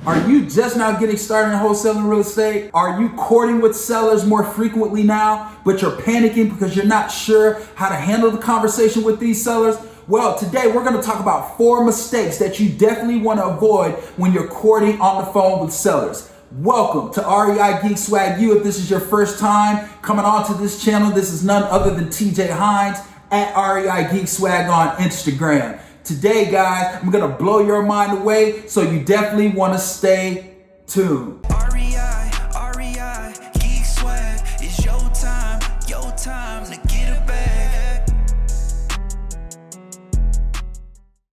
Are you just now getting started in wholesaling real estate? Are you courting with sellers more frequently now, but you're panicking because you're not sure how to handle the conversation with these sellers? Well, today we're going to talk about 4 mistakes that you definitely want to avoid when you're courting on the phone with sellers. Welcome to REI Geek Swag U. If this is your first time coming onto this channel, this is none other than TJ Hines at REI Geek Swag on Instagram. Today, guys, I'm going to blow your mind away, so you definitely want to stay tuned. REI Geek Swag, it's your time to get it back.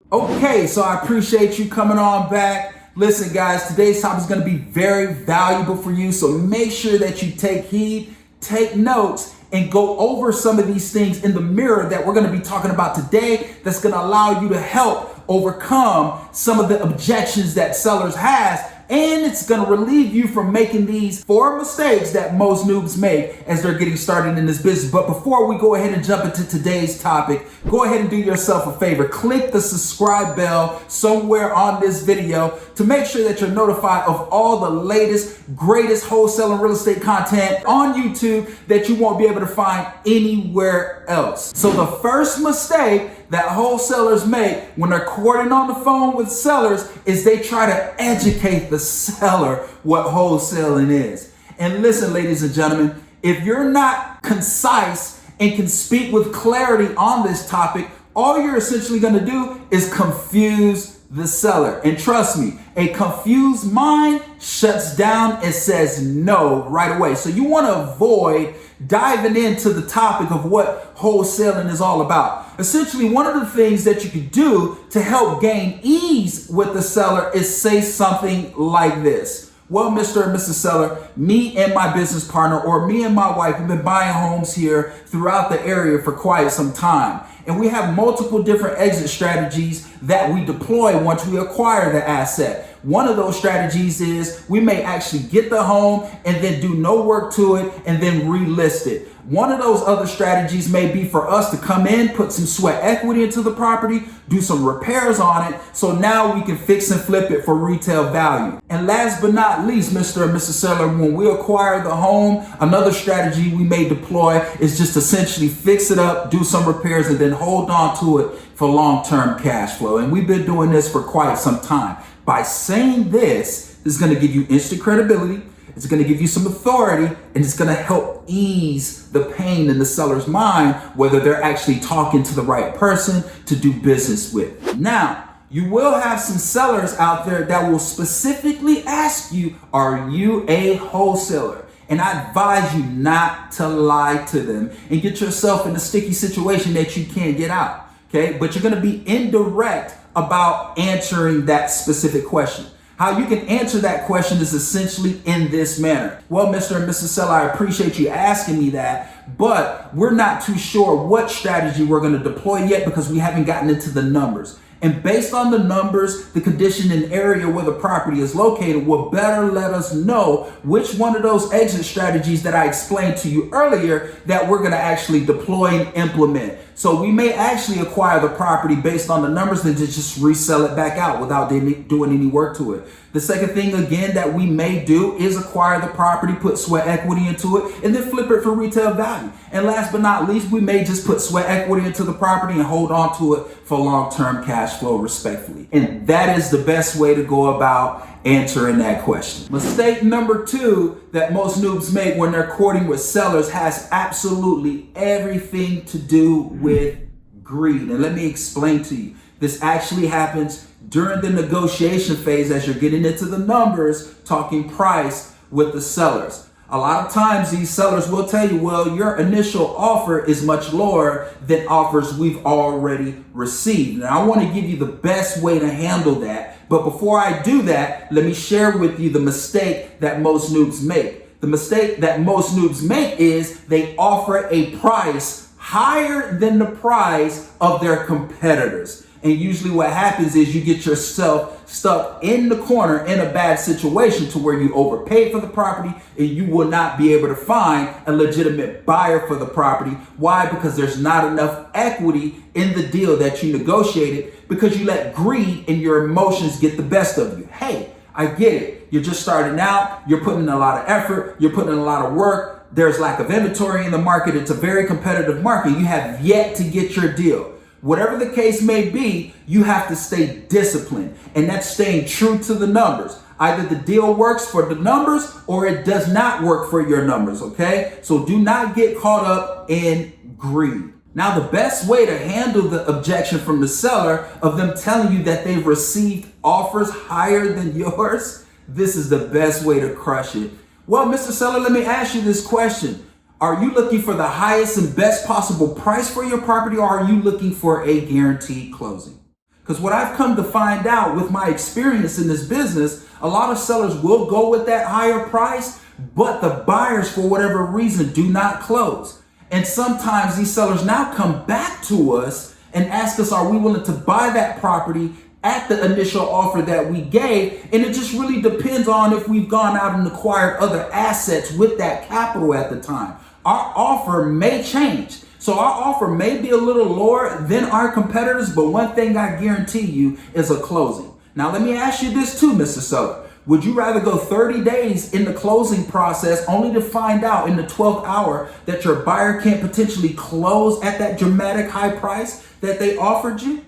Okay, so I appreciate you coming on back. Listen, guys, today's topic is going to be very valuable for you, so make sure that you take heed, take notes, and go over some of these things in the mirror that we're going to be talking about today that's going to allow you to help overcome some of the objections that sellers has, and it's going to relieve you from making these 4 mistakes that most noobs make as they're getting started in this business. But before we go ahead and jump into today's topic, go ahead and do yourself a favor. Click the subscribe bell somewhere on this video to make sure that you're notified of all the latest, greatest wholesale and real estate content on YouTube that you won't be able to find anywhere else. So the first mistake that wholesalers make when they're courting on the phone with sellers is they try to educate the seller what wholesaling is. And listen, ladies and gentlemen, if you're not concise and can speak with clarity on this topic, all you're essentially going to do is confuse the seller. And trust me, a confused mind shuts down and says no right away. So you want to avoid diving into the topic of what wholesaling is all about. Essentially, one of the things that you could do to help gain ease with the seller is say something like this. Well, Mr. and Mrs. Seller, me and my business partner, or me and my wife, have been buying homes here throughout the area for quite some time. And we have multiple different exit strategies that we deploy once we acquire the asset. One of those strategies is we may actually get the home and then do no work to it and then relist it. One of those other strategies may be for us to come in, put some sweat equity into the property, do some repairs on it, so now we can fix and flip it for retail value. And last but not least, Mr. and Mrs. Seller, when we acquire the home, another strategy we may deploy is just essentially fix it up, do some repairs, and then hold on to it for long-term cash flow. And we've been doing this for quite some time. By saying this is going to give you instant credibility, it's going to give you some authority, and it's going to help ease the pain in the seller's mind, whether they're actually talking to the right person to do business with. Now, you will have some sellers out there that will specifically ask you, are you a wholesaler? And I advise you not to lie to them and get yourself in a sticky situation that you can't get out. Okay, but you're going to be indirect about answering that specific question. How you can answer that question is essentially in this manner. Well, Mr. and Mrs. Seller, I appreciate you asking me that, but we're not too sure what strategy we're going to deploy yet because we haven't gotten into the numbers. And based on the numbers, the condition and area where the property is located will better let us know which one of those exit strategies that I explained to you earlier that we're going to actually deploy and implement. So we may actually acquire the property based on the numbers and just resell it back out without doing any work to it. The second thing, again, that we may do is acquire the property, put sweat equity into it, and then flip it for retail value. And last but not least, we may just put sweat equity into the property and hold on to it for long-term cash flow respectfully. And that is the best way to go about answering that question. Mistake number 2 that most noobs make when they're courting with sellers has absolutely everything to do with greed. And let me explain to you. This actually happens during the negotiation phase as you're getting into the numbers, talking price with the sellers. A lot of times these sellers will tell you, well, your initial offer is much lower than offers we've already received. And I want to give you the best way to handle that. But before I do that, let me share with you the mistake that most noobs make. The mistake that most noobs make is they offer a price higher than the price of their competitors. And usually what happens is you get yourself stuck in the corner in a bad situation to where you overpaid for the property and you will not be able to find a legitimate buyer for the property. Why? Because there's not enough equity in the deal that you negotiated because you let greed and your emotions get the best of you. Hey, I get it. You're just starting out. You're putting in a lot of effort. You're putting in a lot of work. There's lack of inventory in the market. It's a very competitive market. You have yet to get your deal. Whatever the case may be, you have to stay disciplined. And that's staying true to the numbers. Either the deal works for the numbers or it does not work for your numbers, okay? So do not get caught up in greed. Now, the best way to handle the objection from the seller of them telling you that they've received offers higher than yours, this is the best way to crush it. Well, Mr. Seller, let me ask you this question. Are you looking for the highest and best possible price for your property, or are you looking for a guaranteed closing? Because what I've come to find out with my experience in this business, a lot of sellers will go with that higher price, but the buyers, for whatever reason, do not close. And sometimes these sellers now come back to us and ask us, are we willing to buy that property at the initial offer that we gave? And it just really depends on if we've gone out and acquired other assets with that capital at the time. Our offer may change. So our offer may be a little lower than our competitors, but one thing I guarantee you is a closing. Now, let me ask you this too, Mr. Seller. Would you rather go 30 days in the closing process only to find out in the 12th hour that your buyer can't potentially close at that dramatic high price that they offered you?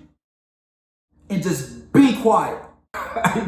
And just be quiet.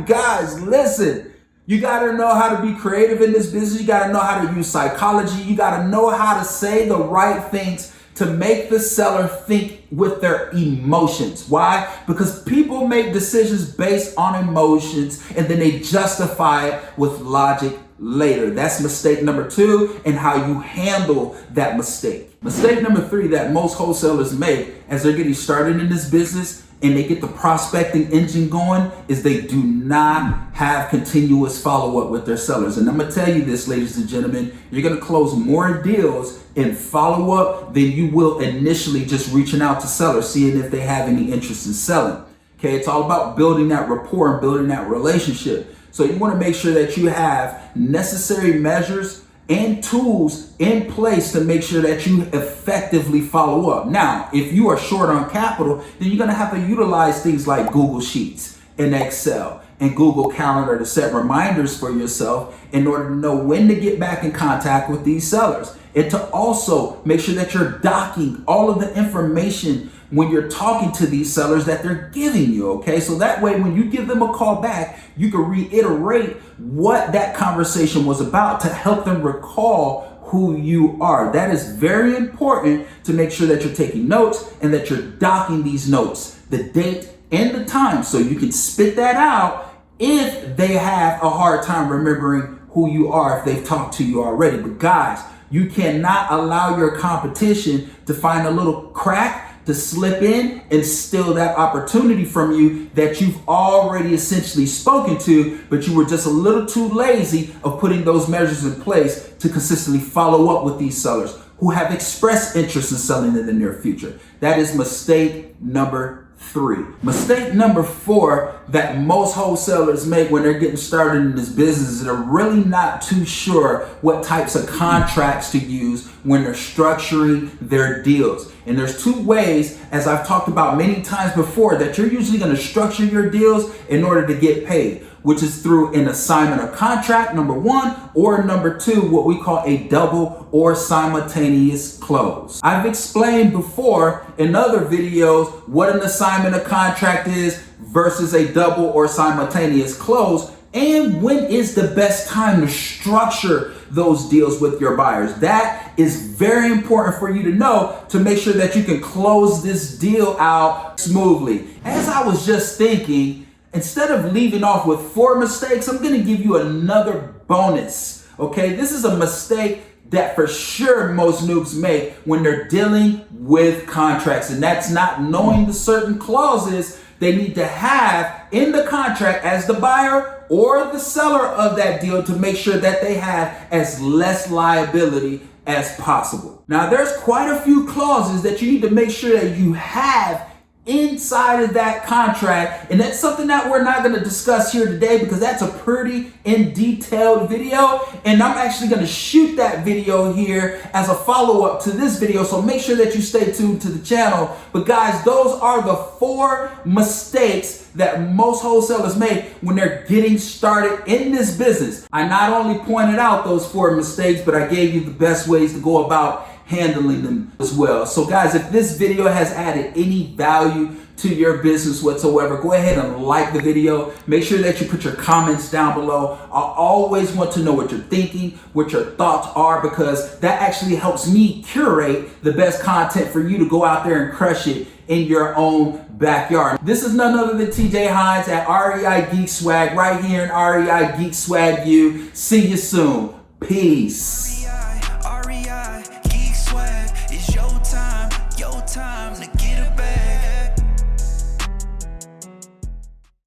Guys, listen. You got to know how to be creative in this business. You got to know how to use psychology. You got to know how to say the right things to make the seller think with their emotions. Why? Because people make decisions based on emotions and then they justify it with logic later. That's mistake number 2, and how you handle that mistake. Mistake number 3 that most wholesalers make as they're getting started in this business and they get the prospecting engine going is they do not have continuous follow-up with their sellers. And I'm going to tell you this, ladies and gentlemen, you're going to close more deals in follow-up than you will initially just reaching out to sellers, seeing if they have any interest in selling. Okay, it's all about building that rapport and building that relationship. So you want to make sure that you have necessary measures and tools in place to make sure that you effectively follow up. Now, if you are short on capital, then you're going to have to utilize things like Google Sheets and Excel and Google Calendar to set reminders for yourself in order to know when to get back in contact with these sellers, and to also make sure that you're docking all of the information when you're talking to these sellers that they're giving you, okay? So that way, when you give them a call back, you can reiterate what that conversation was about to help them recall who you are. That is very important to make sure that you're taking notes and that you're docking these notes, the date and the time, so you can spit that out if they have a hard time remembering who you are, if they've talked to you already. But guys, you cannot allow your competition to find a little crack to slip in and steal that opportunity from you that you've already essentially spoken to, but you were just a little too lazy of putting those measures in place to consistently follow up with these sellers who have expressed interest in selling in the near future. That is mistake number 3. Mistake number 4 that most wholesalers make when they're getting started in this business is they're really not too sure what types of contracts to use when they're structuring their deals. And there's 2 ways, as I've talked about many times before, that you're usually going to structure your deals in order to get paid, which is through an assignment of contract, number 1, or number 2, what we call a double or simultaneous close. I've explained before in other videos what an assignment of contract is versus a double or simultaneous close, and when is the best time to structure those deals with your buyers. That is very important for you to know to make sure that you can close this deal out smoothly. As I was just thinking, instead of leaving off with 4 mistakes, I'm going to give you another bonus. Okay, this is a mistake that for sure most noobs make when they're dealing with contracts, and that's not knowing the certain clauses they need to have in the contract as the buyer or the seller of that deal to make sure that they have as less liability as possible. Now, there's quite a few clauses that you need to make sure that you have inside of that contract. And that's something that we're not going to discuss here today because that's a pretty in detailed video. And I'm actually going to shoot that video here as a follow-up to this video. So make sure that you stay tuned to the channel. But guys, those are the 4 mistakes that most wholesalers make when they're getting started in this business. I not only pointed out those 4 mistakes, but I gave you the best ways to go about handling them as well. So guys, if this video has added any value to your business whatsoever, go ahead and like the video. Make sure that you put your comments down below. I always want to know what you're thinking, what your thoughts are, because that actually helps me curate the best content for you to go out there and crush it in your own backyard. This is none other than TJ Hines at REI Geek Swag, right here in REI Geek Swag U. See you soon. Peace.